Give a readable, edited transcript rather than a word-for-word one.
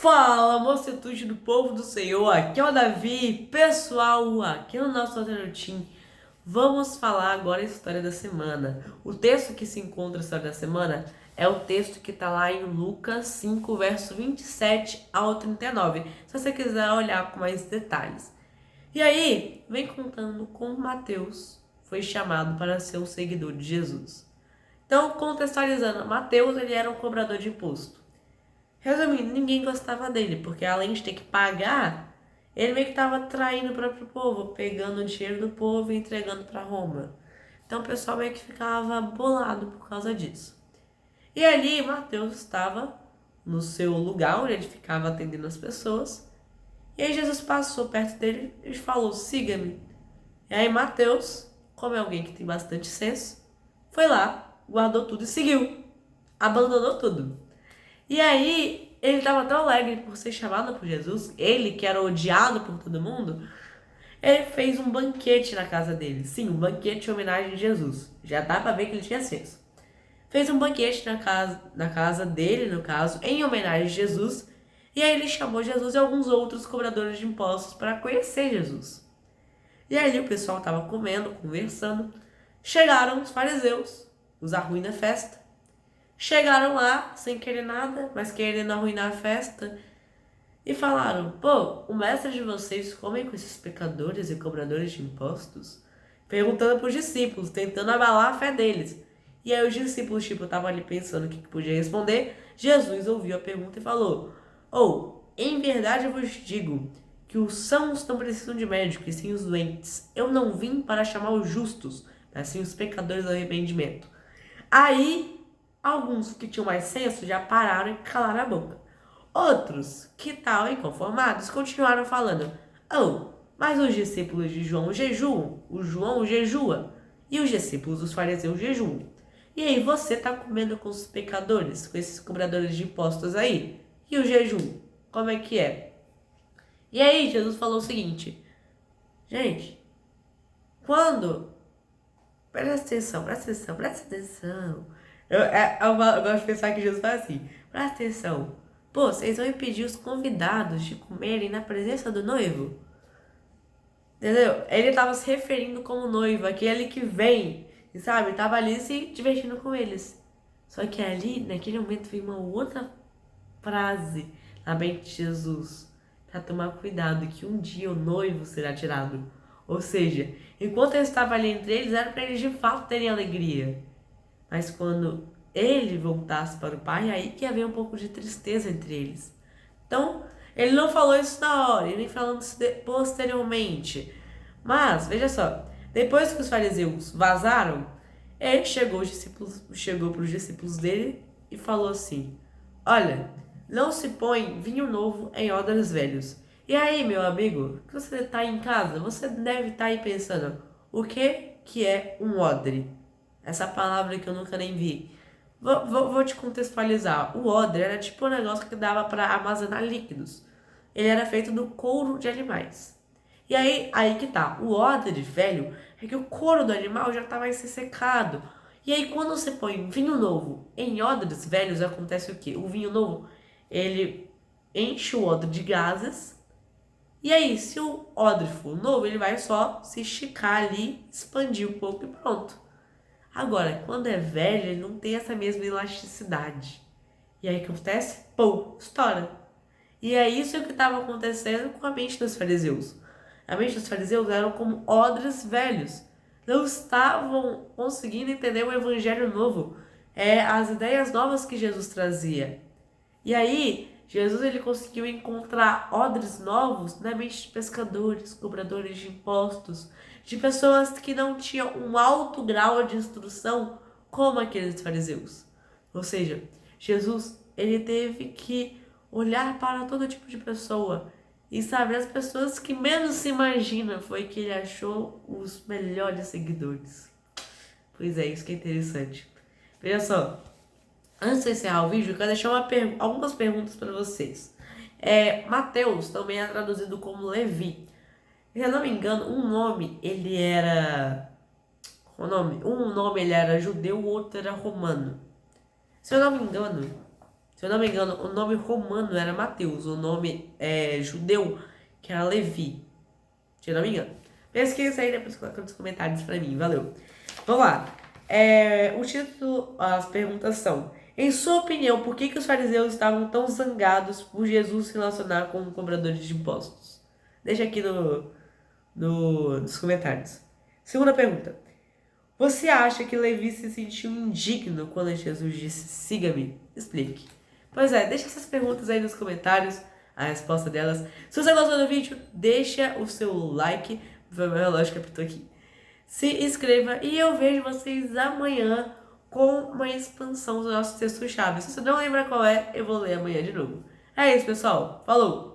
Fala, mocitude do povo do Senhor, aqui é o Davi, pessoal, aqui no nosso Team. Vamos falar agora a história da semana. O texto que se encontra a história da semana é o texto que está lá em Lucas 5, verso 27 ao 39, se você quiser olhar com mais detalhes. E aí, vem contando como Mateus foi chamado para ser um seguidor de Jesus. Então, contextualizando, Mateus ele era um cobrador de imposto. Resumindo, ninguém gostava dele, porque além de ter que pagar, ele meio que estava traindo o próprio povo, pegando o dinheiro do povo e entregando para Roma. Então o pessoal meio que ficava bolado por causa disso. E ali Mateus estava no seu lugar, onde ele ficava atendendo as pessoas. E aí Jesus passou perto dele e falou: siga-me. E aí Mateus, como é alguém que tem bastante senso, foi lá, guardou tudo e seguiu. Abandonou tudo. E aí, ele estava tão alegre por ser chamado por Jesus, ele que era odiado por todo mundo, ele fez um banquete na casa dele. Sim, um banquete em homenagem a Jesus. Já dá pra ver que ele tinha senso. Fez um banquete na casa dele, no caso, em homenagem a Jesus. E aí ele chamou Jesus e alguns outros cobradores de impostos para conhecer Jesus. E aí o pessoal estava comendo, conversando. Chegaram os fariseus, os arruína a festa. Chegaram lá sem querer nada, mas querendo arruinar a festa. E falaram: pô, o mestre de vocês come com esses pecadores e cobradores de impostos? Perguntando para os discípulos, tentando abalar a fé deles. E aí os discípulos, estavam ali pensando o que podia responder. Jesus ouviu a pergunta e falou: em verdade eu vos digo que os sãos não precisam de médico, e sim os doentes. Eu não vim para chamar os justos, mas sim os pecadores ao arrependimento. Aí, alguns que tinham mais senso já pararam e calaram a boca. Outros, que estavam inconformados, continuaram falando: mas os discípulos de João jejuam, o João jejua, e os discípulos dos fariseus jejuam. E aí você está comendo com os pecadores, com esses cobradores de impostos aí? E o jejum? Como é que é? E aí Jesus falou o seguinte: gente, quando... Presta atenção, presta atenção, presta atenção. Eu gosto de pensar que Jesus fala assim: presta atenção. Pô, vocês vão impedir os convidados de comerem na presença do noivo? Entendeu? Ele estava se referindo como noivo, aquele que vem, e sabe, tava ali se divertindo com eles. Só que ali, naquele momento, veio uma outra frase na mente de Jesus para tomar cuidado que um dia o noivo será tirado. Ou seja, enquanto eu estava ali entre eles, era para eles de fato terem alegria. Mas quando ele voltasse para o Pai, aí que havia um pouco de tristeza entre eles. Então, ele não falou isso na hora, ele nem falando isso posteriormente. Mas, veja só, depois que os fariseus vazaram, ele chegou para os discípulos dele e falou assim: olha, não se põe vinho novo em odres velhos. E aí, meu amigo, que você está em casa, você deve estar aí pensando: o que é um odre? Essa palavra que eu nunca nem vi. Vou te contextualizar. O odre era tipo um negócio que dava para armazenar líquidos. Ele era feito do couro de animais. E aí que tá. O odre velho é que o couro do animal já tá mais secado. E aí quando você põe vinho novo em odres velhos, acontece o quê? O vinho novo, ele enche o odre de gases. E aí, se o odre for novo, ele vai só se esticar ali, expandir um pouco e pronto. Agora, quando é velho, ele não tem essa mesma elasticidade. E aí o que acontece? Pum, estoura. E é isso que estava acontecendo com a mente dos fariseus. A mente dos fariseus eram como odres velhos. Não estavam conseguindo entender o evangelho novo. As ideias novas que Jesus trazia. E aí, Jesus ele conseguiu encontrar odres novos na mente de pescadores, cobradores de impostos, de pessoas que não tinham um alto grau de instrução como aqueles fariseus. Ou seja, Jesus ele teve que olhar para todo tipo de pessoa e saber as pessoas que menos se imagina foi que ele achou os melhores seguidores. Pois é, isso que é interessante. Veja só, antes de encerrar o vídeo, eu quero deixar algumas perguntas para vocês. Mateus também é traduzido como Levi. Se eu não me engano, um nome ele era... Um nome ele era judeu, o outro era romano. Se eu não me engano, Se eu não me engano, o nome romano era Mateus, o nome judeu que era Levi. Se eu não me engano. Pesquisa aí, depois coloca nos comentários pra mim, valeu. Vamos lá. O título, as perguntas são: em sua opinião, por que os fariseus estavam tão zangados por Jesus se relacionar com cobradores de impostos? Deixa aqui nos comentários. Segunda pergunta: você acha que Levi se sentiu indigno quando Jesus disse siga-me? Explique. Pois é, deixa essas perguntas aí nos comentários, a resposta delas. Se você gostou do vídeo, deixa o seu like. Meu relógio que apitou aqui. Se inscreva e eu vejo vocês amanhã com uma expansão do nosso texto-chave. Se você não lembra qual é, eu vou ler amanhã de novo. É isso, pessoal. Falou!